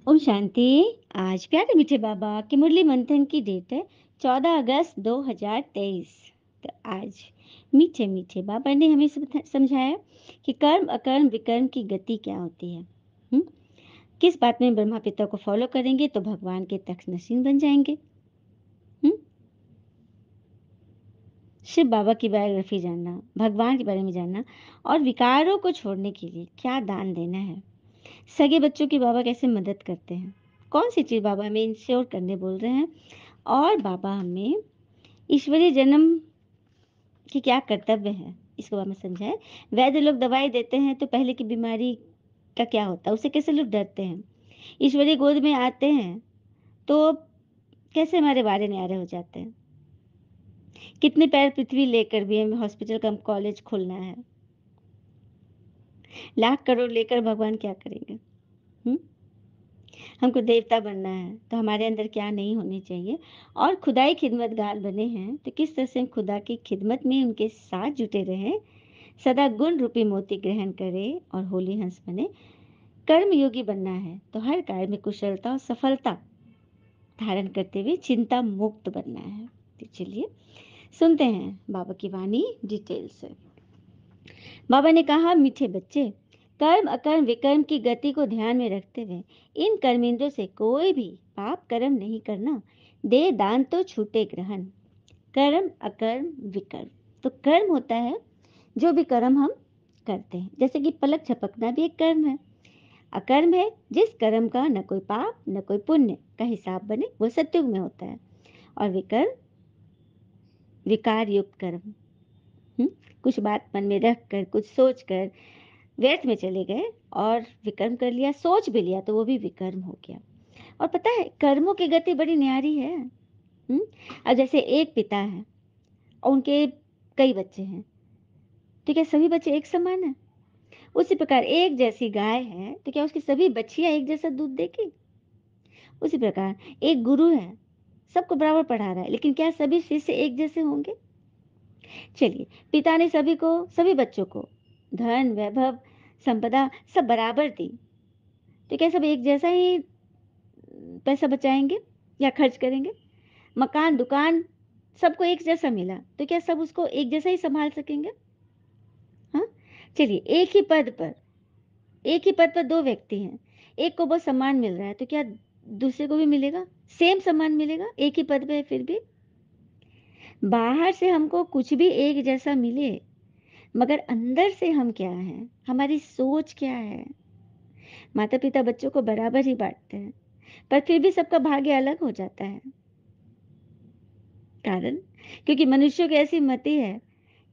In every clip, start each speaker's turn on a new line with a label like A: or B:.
A: ओम शांति। आज प्यारे मीठे बाबा की मुरली मंथन की डेट है 14 अगस्त 2023। तो आज मीठे मीठे बाबा ने हमें समझाया कि कर्म अकर्म विकर्म की गति क्या होती है। हुँ? किस बात में ब्रह्मा पिता को फॉलो करेंगे तो भगवान के तख्त नशीन बन जाएंगे। हुँ? शिव बाबा की बायोग्राफी जानना, भगवान के बारे में जानना और विकारों को छोड़ने के लिए क्या दान देना है। सगे बच्चों की बाबा कैसे मदद करते हैं, कौन सी चीज़ बाबा हमें इंश्योर करने बोल रहे हैं, और बाबा हमें ईश्वरीय जन्म की क्या कर्तव्य है, इसको बाबा समझाए। वैद्य लोग दवाई देते हैं तो पहले की बीमारी का क्या होता है, उससे कैसे लोग डरते हैं। ईश्वरीय गोद में आते हैं तो कैसे हमारे वारे न्यारे हो जाते हैं। कितने पैर पृथ्वी लेकर भी हमें हॉस्पिटल का कॉलेज खोलना है। लाख करोड़ लेकर भगवान क्या करेंगे। हुँ? हमको देवता बनना है तो हमारे अंदर क्या नहीं होनी चाहिए। और खुदाई खिदमतगार बने हैं तो किस तरह से हम खुदा की खिदमत में उनके साथ जुटे रहें, सदा गुण रूपी मोती ग्रहण करें और होली हंस बने। कर्म योगी बनना है तो हर कार्य में कुशलता और सफलता धारण करते हुए चिंता मुक्त बनना है। तो चलिए सुनते हैं बाबा की वाणी डिटेल से। बाबा ने कहा, मीठे बच्चे, कर्म अकर्म विकर्म की गति को ध्यान में रखते हुए इन कर्मेंद्रों से कोई भी पाप कर्म नहीं करना। दे दान तो छूटे ग्रहण। कर्म अकर्म विकर्म, तो कर्म होता है जो भी कर्म हम करते हैं, जैसे कि पलक झपकना भी एक कर्म है। अकर्म है जिस कर्म का न कोई पाप न कोई पुण्य का हिसाब बने, वो सत्युग में होता है। और विकर्म विकार युक्त कर्म। हुँ? कुछ बात मन में रख कर, कुछ सोच कर व्यर्थ में चले गए और विकर्म कर लिया, सोच भी लिया तो वो भी विकर्म हो गया। और पता है कर्मों की गति बड़ी न्यारी है। अब जैसे एक पिता है और उनके कई बच्चे हैं, तो क्या सभी बच्चे एक समान है? उसी प्रकार एक जैसी गाय है तो क्या उसकी सभी बच्चियां एक जैसा दूध देगी? उसी प्रकार एक गुरु है, सबको बराबर पढ़ा रहा है, लेकिन क्या सभी शिष्य एक जैसे होंगे? चलिए, पिता ने सभी बच्चों को धन वैभव संपदा सब बराबर दी, तो क्या सब एक जैसा ही पैसा बचाएंगे या खर्च करेंगे? मकान दुकान सबको एक जैसा मिला तो क्या सब उसको एक जैसा ही संभाल सकेंगे? हाँ, चलिए, एक ही पद पर दो व्यक्ति हैं, एक को बहुत सम्मान मिल रहा है तो क्या दूसरे को भी मिलेगा, सेम सम्मान मिलेगा? एक ही पद पे है फिर भी। बाहर से हमको कुछ भी एक जैसा मिले, मगर अंदर से हम क्या हैं, हमारी सोच क्या है। माता पिता बच्चों को बराबर ही बांटते हैं, पर फिर भी सबका भाग्य अलग हो जाता है। कारण, क्योंकि मनुष्यों की ऐसी मति है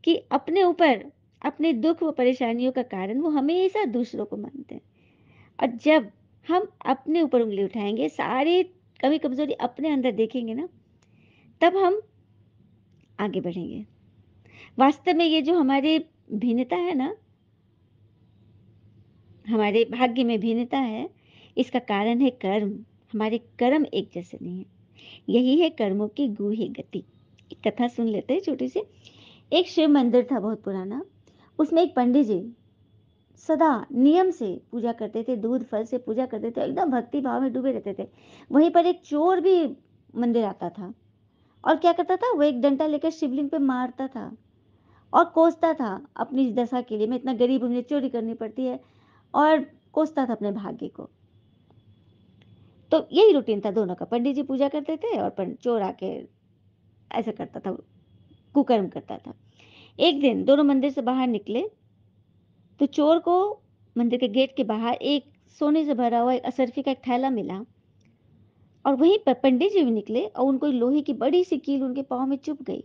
A: कि अपने ऊपर अपने दुख व परेशानियों का कारण वो हमेशा दूसरों को मानते हैं। और जब हम अपने ऊपर उंगली उठाएंगे, सारी कमी कमजोरी अपने अंदर देखेंगे ना, तब हम आगे बढ़ेंगे। वास्तव में ये जो हमारी भिन्नता है ना, हमारे भाग्य में भिन्नता है, इसका कारण है कर्म। हमारे कर्म एक जैसे नहीं है। यही है कर्मों की गूढ़ी गति। एक कथा सुन लेते हैं छोटी सी। एक शिव मंदिर था बहुत पुराना। उसमें एक पंडित जी सदा नियम से पूजा करते थे, दूध फल से पूजा करते थे, एकदम भक्ति भाव में डूबे रहते थे। वहीं पर एक चोर भी मंदिर आता था और क्या करता था, वो एक डंडा लेकर शिवलिंग पे मारता था और कोसता था अपनी इस दशा के लिए, मैं इतना गरीब हूँ, मुझे चोरी करनी पड़ती है, और कोसता था अपने भाग्य को। तो यही रूटीन था दोनों का, पंडित जी पूजा करते थे और चोर आके ऐसा करता था, कुकर्म करता था। एक दिन दोनों मंदिर से बाहर निकले तो चोर को मंदिर के गेट के बाहर एक सोने से भरा हुआ एक असरफी का एक थैला मिला। और वहीं पर पंडित जी भी निकले और उनको लोहे की बड़ी सी कील उनके पाँव में चुभ गई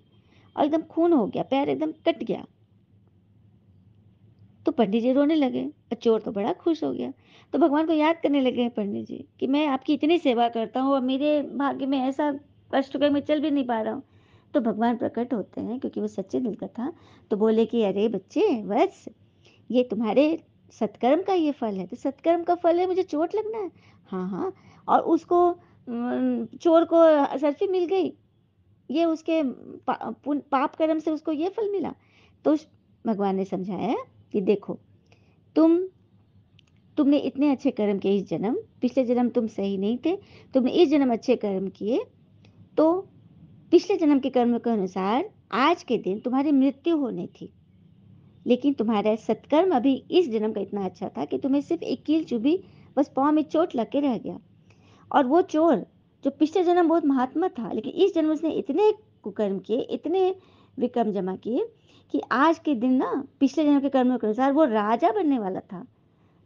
A: और एकदम खून हो गया, पैर एकदम कट गया। तो पंडित जी रोने लगे और चोर तो बड़ा खुश हो गया। तो भगवान को याद करने लगे पंडित जी कि मैं आपकी इतनी सेवा करता हूँ और मेरे भाग्य में ऐसा कष्ट हो गया, मैं चल भी नहीं पा रहा हूँ। तो भगवान प्रकट होते हैं, क्योंकि वो सच्चे दिल का था। तो बोले कि अरे बच्चे, वत्स, ये तुम्हारे सत्कर्म का ये फल है। तो सत्कर्म का फल है मुझे चोट लगना है? हाँ हाँ। और उसको चोर को सरफी मिल गई, ये उसके पाप कर्म से उसको ये फल मिला। तो भगवान ने समझाया कि देखो, तुम तुमने इतने अच्छे कर्म किए इस जन्म, पिछले जन्म तुम सही नहीं थे, तुमने इस जन्म अच्छे कर्म किए, तो पिछले जन्म के कर्म के अनुसार आज के दिन तुम्हारी मृत्यु होनी थी, लेकिन तुम्हारा सत्कर्म अभी इस जन्म का इतना अच्छा था कि तुम्हें सिर्फ एक कील चुभी, बस पाँव में चोट लग के रह गया। और वो चोर जो पिछले जन्म बहुत महात्मा था, लेकिन इस जन्म उसने इतने कुकर्म किए, इतने विक्रम जमा किए कि आज के दिन ना पिछले जन्म के कर्मों के अनुसार वो राजा बनने वाला था।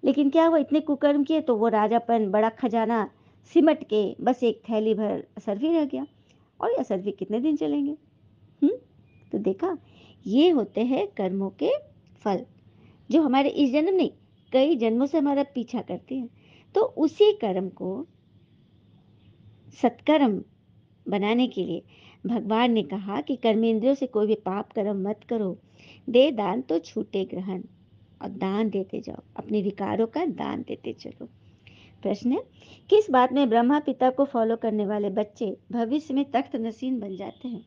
A: लेकिन क्या हुआ, इतने कुकर्म किए तो वो राजापन, बड़ा खजाना सिमट के बस एक थैली भर असरफी रह गया। और ये असरफी कितने दिन चलेंगे? तो देखा, ये होते हैं कर्मों के फल, जो हमारे इस जन्म नहीं, कई जन्मों से हमारा पीछा करते हैं। तो उसी कर्म को सत्कर्म बनाने के लिए भगवान ने कहा कि कर्मेंद्रियों से कोई भी पाप कर्म मत करो, दे दान तो छूटे ग्रहण, और दान देते जाओ, अपने विकारों का दान देते चलो। प्रश्न है, किस बात में ब्रह्मा पिता को फॉलो करने वाले बच्चे भविष्य में तख्त नसीन बन जाते हैं?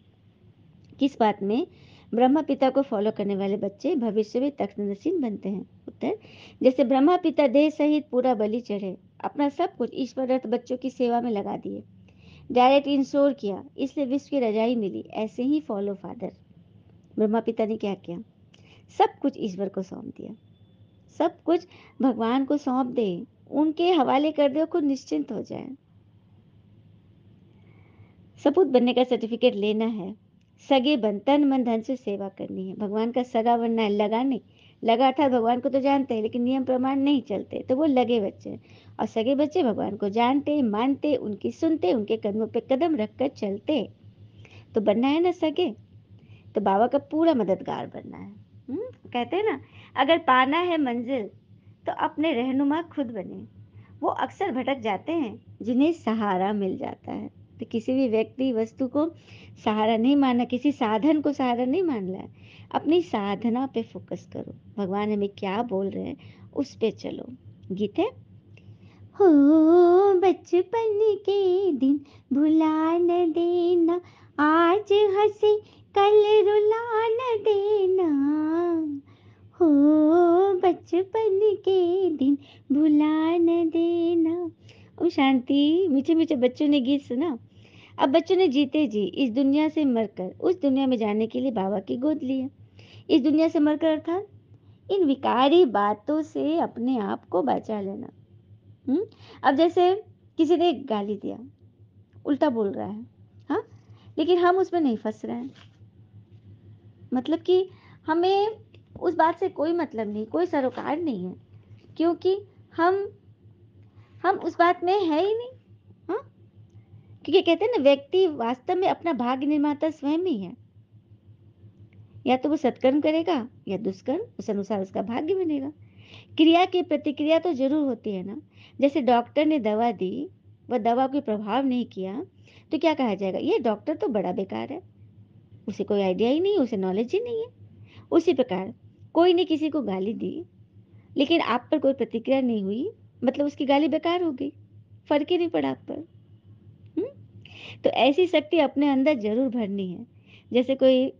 A: किस बात में ब्रह्मा पिता को फॉलो करने वाले बच्चे भविष्य में तख्त नसीन बनते हैं? उत्तर, जैसे ब्रह्मा पिता देह सहित पूरा बलि चढ़े, अपना सब कुछ ईश्वर अर्थ बच्चों की सेवा में लगा दिए, डायरेक्ट इंश्योर किया, इसलिए विश्व की रजाई मिली, ऐसे ही फॉलो फादर। ब्रह्मा पिता ने क्या किया? सब कुछ ईश्वर को सौंप दिया, सब कुछ भगवान को सौंप दे, उनके हवाले कर दे, खुद निश्चिंत हो जाए। सपूत बनने का सर्टिफिकेट लेना है, सगे बन, तन मन धन से सेवा करनी है, भगवान का सगा बनना है, लगा नहीं। लगा अर्थात भगवान को तो जानते हैं लेकिन नियम प्रमाण नहीं चलते, तो वो लगे बच्चे हैं। और सगे बच्चे भगवान को जानते, मानते, उनकी सुनते, उनके कदमों पे कदम रखकर चलते। तो बनना है ना सगे, तो बाबा का पूरा मददगार बनना है। कहते हैं ना, अगर पाना है मंजिल तो अपने रहनुमा खुद बने। वो अक्सर भटक जाते हैं जिन्हें सहारा मिल जाता है। तो किसी भी व्यक्ति वस्तु को सहारा नहीं मानना, किसी साधन को सहारा नहीं मानना है, अपनी साधना पे फोकस करो, भगवान हमें क्या बोल रहे हैं उस पे चलो। गीत है, हो बचपन के दिन भुला न देना, आज हंसी कल रुला न देना, हो बचपन के दिन भुला न देना। ओ शांति, मीठे मीठे बच्चों ने गीत सुना। अब बच्चों ने जीते जी इस दुनिया से मरकर उस दुनिया में जाने के लिए बाबा की गोद ली है। इस दुनिया से मरकर अर्थात इन विकारी बातों से अपने आप को बचा लेना। अब जैसे किसी ने गाली दिया, उल्टा बोल रहा है, हाँ, लेकिन हम उसमें नहीं फंस रहे हैं, मतलब कि हमें उस बात से कोई मतलब नहीं, कोई सरोकार नहीं है, क्योंकि हम उस बात में है ही नहीं। हाँ, क्योंकि कहते हैं ना, व्यक्ति वास्तव में अपना भाग्य निर्माता स्वयं ही है। या तो वो सत्कर्म करेगा या दुष्कर्म, उस अनुसार उसका भाग्य बनेगा। क्रिया की प्रतिक्रिया तो जरूर होती है ना। जैसे डॉक्टर ने दवा दी, वह दवा कोई प्रभाव नहीं किया, तो क्या कहा जाएगा, ये डॉक्टर तो बड़ा बेकार है, उसे कोई आइडिया ही नहीं, उसे नॉलेज ही नहीं है। उसी प्रकार कोई ने किसी को गाली दी, लेकिन आप पर कोई प्रतिक्रिया नहीं हुई, मतलब उसकी गाली बेकार हो गई, फर्क ही नहीं पड़ा आप पर। हम्म? तो ऐसी शक्ति अपने अंदर जरूर भरनी है। जैसे कोई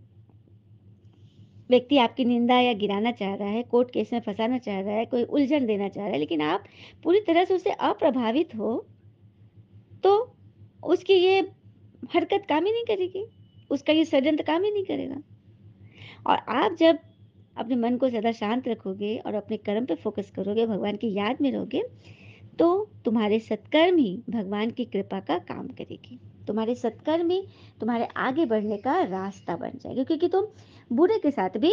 A: व्यक्ति आपकी निंदा या गिराना चाह रहा है, कोर्ट केस में फंसाना चाह रहा है, कोई उलझन देना चाह रहा है, लेकिन आप पूरी तरह से उससे अप्रभावित हो, तो उसकी ये हरकत काम ही नहीं करेगी, उसका ये षड्यंत्र काम ही नहीं करेगा। और आप जब अपने मन को ज़्यादा शांत रखोगे और अपने कर्म पे फोकस करोगे, भगवान की याद में रहोगे, तो तुम्हारे सत्कर्म ही भगवान की कृपा का काम करेगी। तुम्हारे सत्कर्म ही तुम्हारे आगे बढ़ने का रास्ता बन जाएगा, क्योंकि तुम बुरे के साथ भी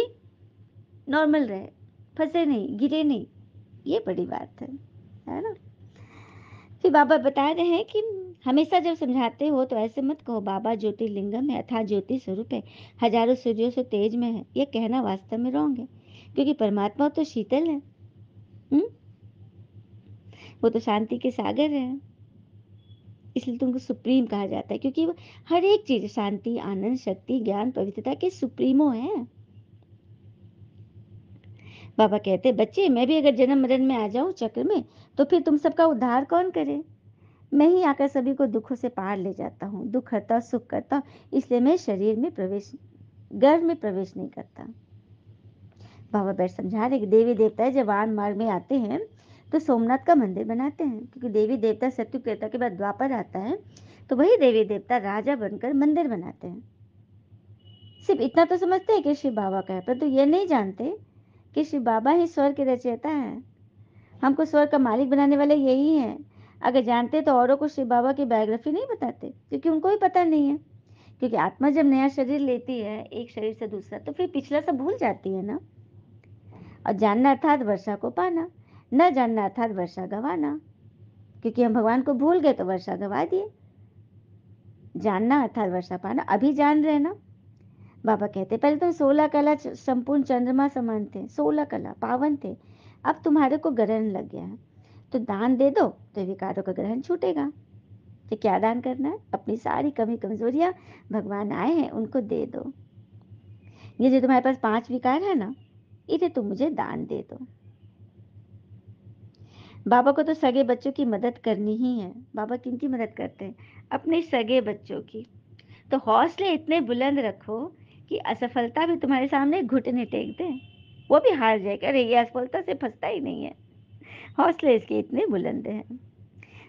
A: नॉर्मल रहे, फंसे नहीं, गिरे नहीं, ये बड़ी बात है ना। फिर बाबा बता रहे हैं कि हमेशा जब समझाते हो तो ऐसे मत कहो बाबा ज्योतिर्लिंगम है अर्थात ज्योति स्वरूप है, हजारों सूर्यों से तेज में है। ये कहना वास्तव में रॉन्ग है, क्योंकि परमात्मा तो शीतल है। हम्म वो तो शांति के सागर है, इसलिए तुमको सुप्रीम कहा जाता है, क्योंकि वो हर एक चीज, शांति, आनंद, शक्ति, ज्ञान, पवित्रता के सुप्रीमो है। बाबा कहते, बच्चे मैं भी अगर जन्म मरण में आ जाऊं चक्र में, तो फिर तुम सबका उद्धार कौन करे? मैं ही आकर सभी को दुखों से पार ले जाता हूँ, दुख हरता सुख करता, इसलिए मैं शरीर में प्रवेश, गर्भ में प्रवेश नहीं करता। बाबा बैठ समझा रहे कि देवी देवता जब वान मार्ग में आते हैं तो सोमनाथ का मंदिर बनाते हैं, क्योंकि देवी देवता सत्य त्रेता के बाद द्वापर आता है, तो वही देवी देवता राजा बनकर मंदिर बनाते हैं। सिर्फ इतना तो समझते हैं कि शिव बाबा का है, परंतु ये नहीं जानते कि शिव बाबा ही स्वर्ग के रचयिता है। हमको स्वर्ग का मालिक बनाने वाले यही हैं। अगर जानते तो औरों को शिव बाबा की बायोग्राफी नहीं बताते, क्योंकि उनको ही पता नहीं है। क्योंकि आत्मा जब नया शरीर लेती है एक शरीर से दूसरा, तो फिर पिछला सब भूल जाती है ना। और जानना अर्थात वर्षा को पाना, न जानना अर्थात वर्षा गंवाना। क्योंकि हम भगवान को भूल गए तो वर्षा गंवा दिए। जानना अर्थात वर्षा पाना। अभी जान रहे ना। बाबा कहते पहले तुम 16 कला संपूर्ण चंद्रमा समान थे, 16 कला पावन थे, अब तुम्हारे को ग्रहण लग गया है, तो दान दे दो तो विकारों का ग्रहण छूटेगा। तो क्या दान करना है? अपनी सारी कमी कमजोरियां भगवान आए हैं उनको दे दो। ये जो तुम्हारे पास 5 विकार है ना, इन्हें तुम मुझे दान दे दो। बाबा को तो सगे बच्चों की मदद करनी ही है। बाबा किनकी मदद करते हैं? अपने सगे बच्चों की। तो हौसले इतने बुलंद रखो कि असफलता भी तुम्हारे सामने घुटने टेक दे, वो भी हार जाएगा। अरे ये असफलता से फंसता ही नहीं है। हौसले इसके इतने बुलंद हैं।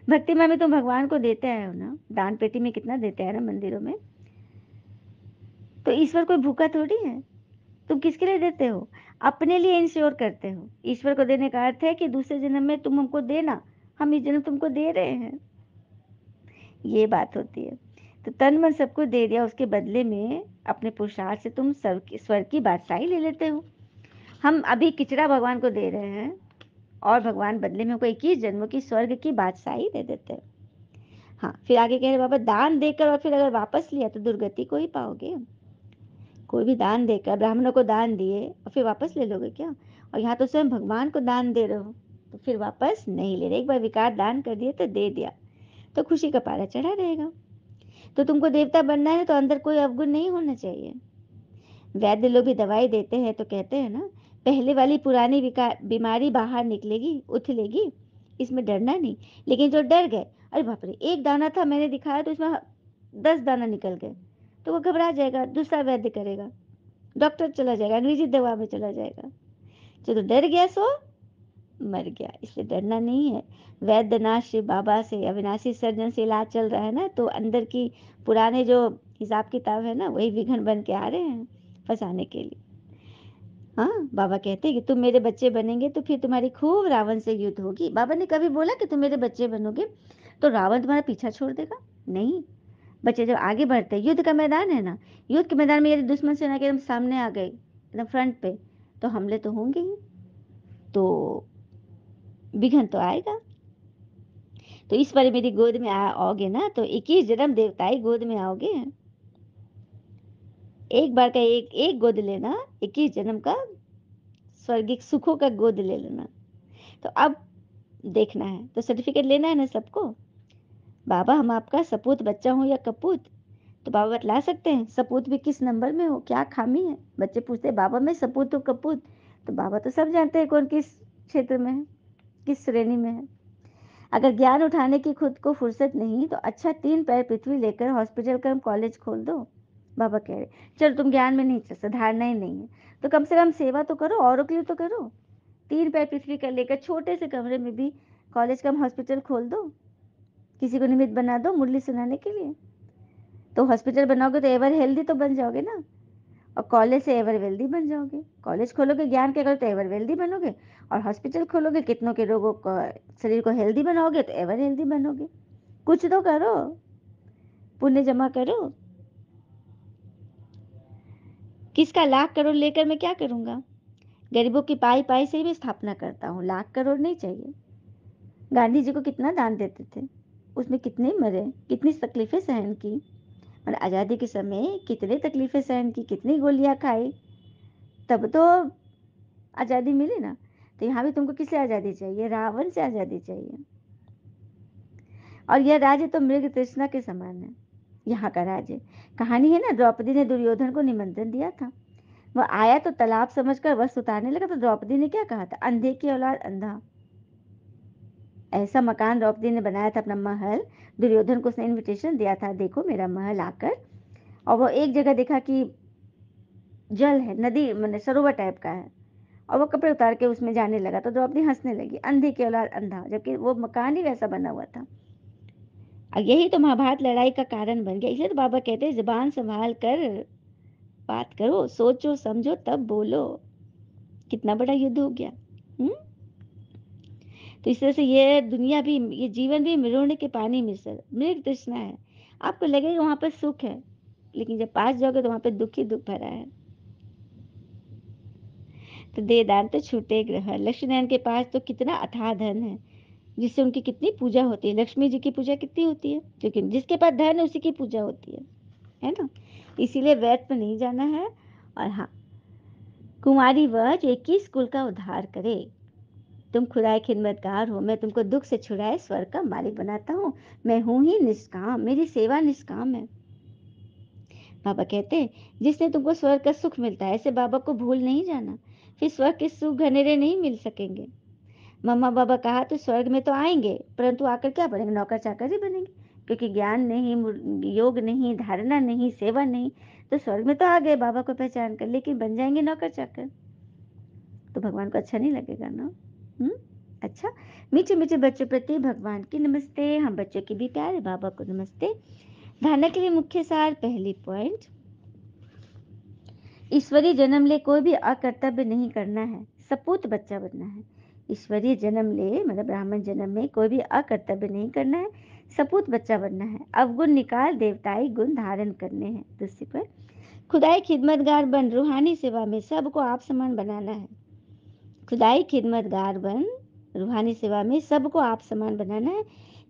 A: भक्ति में तुम भगवान को देते आए हो ना, दान पेटी में कितना देते हैं ना मंदिरों में। तो ईश्वर कोई भूखा थोड़ी है। तुम किसके लिए देते हो? अपने लिए इंश्योर करते हो। ईश्वर को देने का अर्थ है कि दूसरे जन्म में तुम हमको देना, हम इस जन्म तुमको दे रहे हैं, ये बात होती है। तो तन मन सब कुछ दे दिया, उसके बदले में अपने पुरुषार्थ से तुम स्वर्ग की बादशाही ले लेते हो। हम अभी किचड़ा भगवान को दे रहे हैं और भगवान बदले में हमको 21 जन्मों की स्वर्ग की बादशाही दे देते हैं। हाँ, फिर आगे कह रहे बाबा, दान देकर और फिर अगर वापस लिया तो दुर्गति को ही पाओगे। कोई भी दान देकर, ब्राह्मणों को दान दिए और फिर वापस ले लोगे क्या? और यहाँ तो स्वयं भगवान को दान दे रहे हो, तो फिर वापस नहीं ले रहे। एक बार विकार दान कर दिए तो दे दिया, तो खुशी का पारा चढ़ा रहेगा। तो तुमको देवता बनना है तो अंदर कोई अवगुण नहीं होना चाहिए। वैद्य लोग भी दवाई देते हैं तो कहते हैं ना, पहले वाली पुरानी बीमारी बाहर निकलेगी, उथलेगी, इसमें डरना नहीं। लेकिन जो डर गए, अरे बाप रे, एक दाना था मैंने दिखाया तो इसमें 10 दाना निकल गए, तो वो घबरा जाएगा, दूसरा वैद्य करेगा, डॉक्टर चला जाएगा, अंग्रेजी दवा में चला जाएगा। जो तो डर गया सो मर गया। इसलिए डरना नहीं है। वैद्यनाथ शिव बाबा से, अविनाशी सर्जन से इलाज चल रहा है ना, तो अंदर की पुराने जो हिसाब किताब है ना, वही विघन बन के आ रहे हैं फंसाने के लिए। हाँ, बाबा कहते हैं कि तुम मेरे बच्चे बनेंगे तो फिर तुम्हारी खूब रावण से युद्ध होगी। बाबा ने कभी बोला कि तुम मेरे बच्चे बनोगे तो रावण तुम्हारा पीछा छोड़ देगा? नहीं। बच्चे जब आगे बढ़ते, युद्ध का मैदान है ना, युद्ध के मैदान में यदि दुश्मन सेना के एकदम सामने आ गए, एकदम फ्रंट पे, तो हमले तो होंगे ही, तो विघन तो आएगा। तो इस बार मेरी गोद में आओगे ना, तो 21 जन्म देवताई गोद में आओगे। एक बार का एक एक गोद लेना, 21 जन्म का स्वर्गिक सुखों का गोद ले लेना। तो अब देखना है तो सर्टिफिकेट लेना है ना सबको। बाबा, हम आपका सपूत बच्चा हूँ या कपूत? तो बाबा बतला सकते हैं सपूत भी किस नंबर में हो, क्या खामी है। बच्चे पूछते हैं बाबा मैं सपूत हूँ कपूत? तो बाबा तो सब जानते हैं कौन किस क्षेत्र में है, किस श्रेणी में है। अगर ज्ञान उठाने की खुद को फुर्सत नहीं तो अच्छा 3 पैर पृथ्वी लेकर हॉस्पिटल का कॉलेज खोल दो। बाबा कह रहे चलो तुम ज्ञान में नहीं, सुधारना ही नहीं है तो कम से कम सेवा तो करो, औरों के लिए तो करो। 3 पैर पृथ्वी कर लेकर छोटे से कमरे में भी कॉलेज कम हॉस्पिटल खोल दो, किसी को निमित्त बना दो मुरली सुनाने के लिए। तो हॉस्पिटल बनाओगे तो एवर हेल्दी तो बन जाओगे ना, और कॉलेज से एवर वेल्दी बन जाओगे। कॉलेज खोलोगे ज्ञान के करो तो एवर वेल्दी बनोगे, और हॉस्पिटल खोलोगे कितनों के रोगों को, शरीर को हेल्दी बनाओगे तो एवर हेल्दी बनोगे। कुछ तो करो, पुण्य जमा करो। किसका लाख करोड़ लेकर मैं क्या करूंगा? गरीबों की पाई पाई से ही मैं स्थापना करता हूँ, लाख करोड़ नहीं चाहिए। गांधी जी को कितना दान देते थे, उसमें कितने मरे, कितनी तकलीफें सहन की, और आज़ादी के समय कितने तकलीफें सहन की, कितनी गोलियां खाई, तब तो आज़ादी मिली ना। तो यहाँ भी तुमको किससे आज़ादी चाहिए? रावण से आज़ादी चाहिए। और यह राज्य तो मृग तृष्णा के समान है। यहाँ का राज्य, कहानी है ना, द्रौपदी ने दुर्योधन को निमंत्रण दिया था, वह आया तो तालाब समझकर वस्त्र उतारने लगा, तो द्रौपदी ने क्या कहा था? अंधे की औलाद अंधा। ऐसा मकान द्रौपदी ने बनाया था अपना महल। दुर्योधन को उसने इनविटेशन दिया था, देखो मेरा महल आकर। और वो एक जगह देखा कि जल है, नदी मैंने सरोवर टाइप का है, और वो कपड़े उतार के उसमें जाने लगा तो द्रौपदी हंसने लगी, अंधे की औलाद अंधा, जबकि वो मकान ही वैसा बना हुआ था। और यही तो महाभारत लड़ाई का कारण बन गया। इसलिए तो बाबा कहते हैं जुबान संभाल कर बात करो, सोचो समझो तब बोलो। कितना बड़ा युद्ध हो गया। हम्म। तो इस तरह से ये दुनिया भी, ये जीवन भी मृण्य के पानी में सर मृग तृष्णा है। आपको लगेगा वहां पर सुख है, लेकिन जब पास जाओगे तो वहां पर दुख ही दुख भरा है। तो दे दान तो छूटे ग्रह। लक्ष्मी नारायण के पास तो कितना अथाह धन है, जिससे उनकी कितनी पूजा होती है। लक्ष्मी जी की पूजा कितनी होती है, क्योंकि जिसके पास धन है उसी की पूजा होती है ना। इसीलिए व्यर्थ में नहीं जाना है। और हाँ, कुमारी वह जो 21 कुल का उद्धार करे। तुम खुदाई खिदमतगार हो, मैं तुमको दुख से छुड़ाए स्वर्ग का मालिक बनाता हूँ। मैं हूं ही निष्काम, मेरी सेवा निष्काम है। बाबा कहते हैं जिससे तुमको स्वर्ग का सुख मिलता है, ऐसे बाबा को भूल नहीं जाना, फिर स्वर्ग के सुख घनेरे नहीं मिल सकेंगे। मम्मा बाबा कहा तो स्वर्ग में तो आएंगे, परंतु आकर क्या बनेंगे, नौकर चाकर ही बनेंगे, क्योंकि ज्ञान नहीं, योग नहीं, धारणा नहीं, सेवा नहीं। तो स्वर्ग में तो आ गए बाबा को पहचान कर, लेकिन बन जाएंगे नौकर चाकर, तो भगवान को अच्छा नहीं लगेगा ना। अच्छा, मीठे मीठे बच्चों प्रति भगवान की नमस्ते। हम बच्चों की भी प्यारे बाबा को नमस्ते। धारणा के लिए मुख्य सार, पहली पॉइंट, ईश्वरीय जन्म ले कोई भी अकर्तव्य नहीं करना है, सपूत बच्चा बनना है। ईश्वरीय जन्म ले मतलब ब्राह्मण जन्म में कोई भी अकर्तव्य नहीं करना है, सपूत बच्चा बनना है। अवगुण निकाल देवताई गुण धारण करने हैं। दूसरी पर, खुदाई खिदमतगार बन, रूहानी सेवा में सबको आप समान बनाना है। खुदाई खिदमतगार बन, रूहानी सेवा में सबको आप समान बनाना है।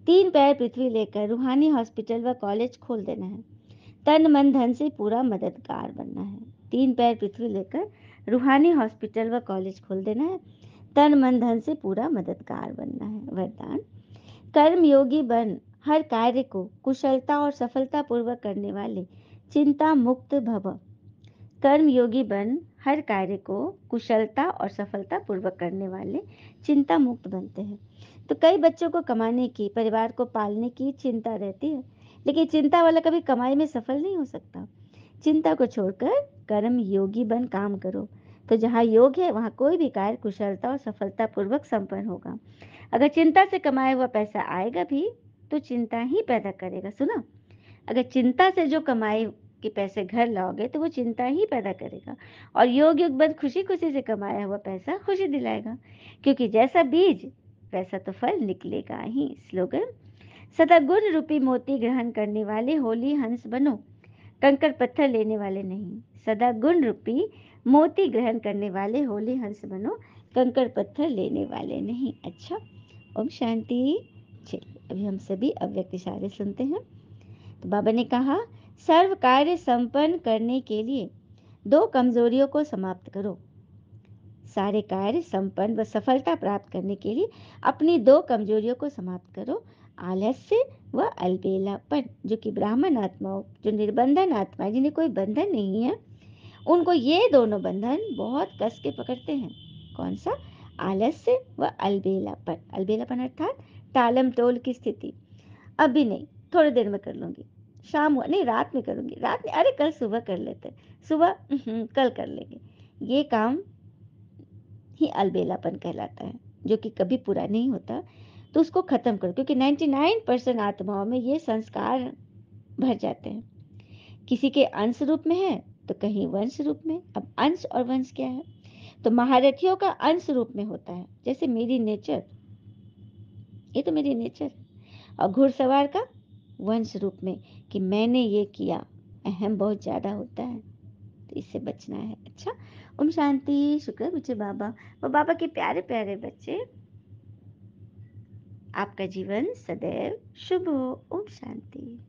A: 3 पैर पृथ्वी लेकर रूहानी हॉस्पिटल व कॉलेज खोल देना है। तन मन धन से पूरा मददगार बनना है। 3 पैर पृथ्वी लेकर रूहानी हॉस्पिटल व कॉलेज खोल देना है। तन मन धन से पूरा मददगार बनना है। वरदान, कर्म योगी बन, हर कार्य को कुशलता और सफलता पूर्वक करने वाले चिंता मुक्त भव। कर्म योगी बन, हर कार्य को कुशलता और सफलता पूर्वक करने वाले चिंता मुक्त बनते हैं। तो कई बच्चों को कमाने की, परिवार को पालने की चिंता रहती है, लेकिन चिंता वाला कभी कमाई में सफल नहीं हो सकता। चिंता को छोड़कर कर्म योगी बन काम करो, तो जहाँ योग है वहाँ कोई भी कार्य कुशलता और सफलता पूर्वक संपन्न होगा। अगर चिंता से कमाया हुआ पैसा आएगा भी तो चिंता ही पैदा करेगा। सुना, अगर चिंता से जो कमाए के पैसे घर लाओगे तो वो चिंता ही पैदा करेगा। और योग युग बंद खुशी खुशी से कमाया हुआ पैसा खुशी दिलाएगा, क्योंकि जैसा बीज वैसा तो फल निकलेगा ही। स्लोगन, सदा गुण रूपी मोती ग्रहण करने वाले होली हंस बनो, कंकड़ पत्थर लेने वाले नहीं। सदा गुण रूपी मोती ग्रहण करने वाले होली हंस बनो, कंकड़ पत्थर लेने वाले नहीं। अच्छा, ओम शांति। चलिए अभी हम सभी अव्यक्त इशारे सुनते हैं। तो बाबा ने कहा, सर्व कार्य संपन्न करने के लिए 2 कमजोरियों को समाप्त करो। सारे कार्य संपन्न व सफलता प्राप्त करने के लिए अपनी 2 कमजोरियों को समाप्त करो, आलस्य व अलबेलापन। जो कि ब्राह्मण आत्माओं, जो निर्बंधन आत्मा, जिन्हें कोई बंधन नहीं है, उनको ये दोनों बंधन बहुत कस के पकड़ते हैं। कौन सा, आलस्य व अलबेलापन। अलबेलापन अर्थात टालम टोल की स्थिति, अभी नहीं, थोड़ी देर में कर लूंगी, शाम हुआ नहीं, रात में करूंगी, रात में, अरे कल सुबह कर लेते, सुबह कल कर लेंगे। ये काम ही अलबेलापन कहलाता है, जो कि कभी पूरा नहीं होता। तो उसको खत्म करो, क्योंकि 99% आत्माओं में ये संस्कार भर जाते हैं। किसी के अंश रूप में है तो कहीं वंश रूप में। अब अंश और वंश क्या है, तो महारथियों का अंश रूप में होता है, जैसे मेरी नेचर, ये तो मेरी नेचर। और घुड़सवार का वंश रूप में, कि मैंने ये किया, अहम बहुत ज्यादा होता है, तो इससे बचना है। अच्छा, ओम शांति। शुक्र मुझे बाबा और बाबा के प्यारे प्यारे बच्चे, आपका जीवन सदैव शुभ हो। ओम शांति।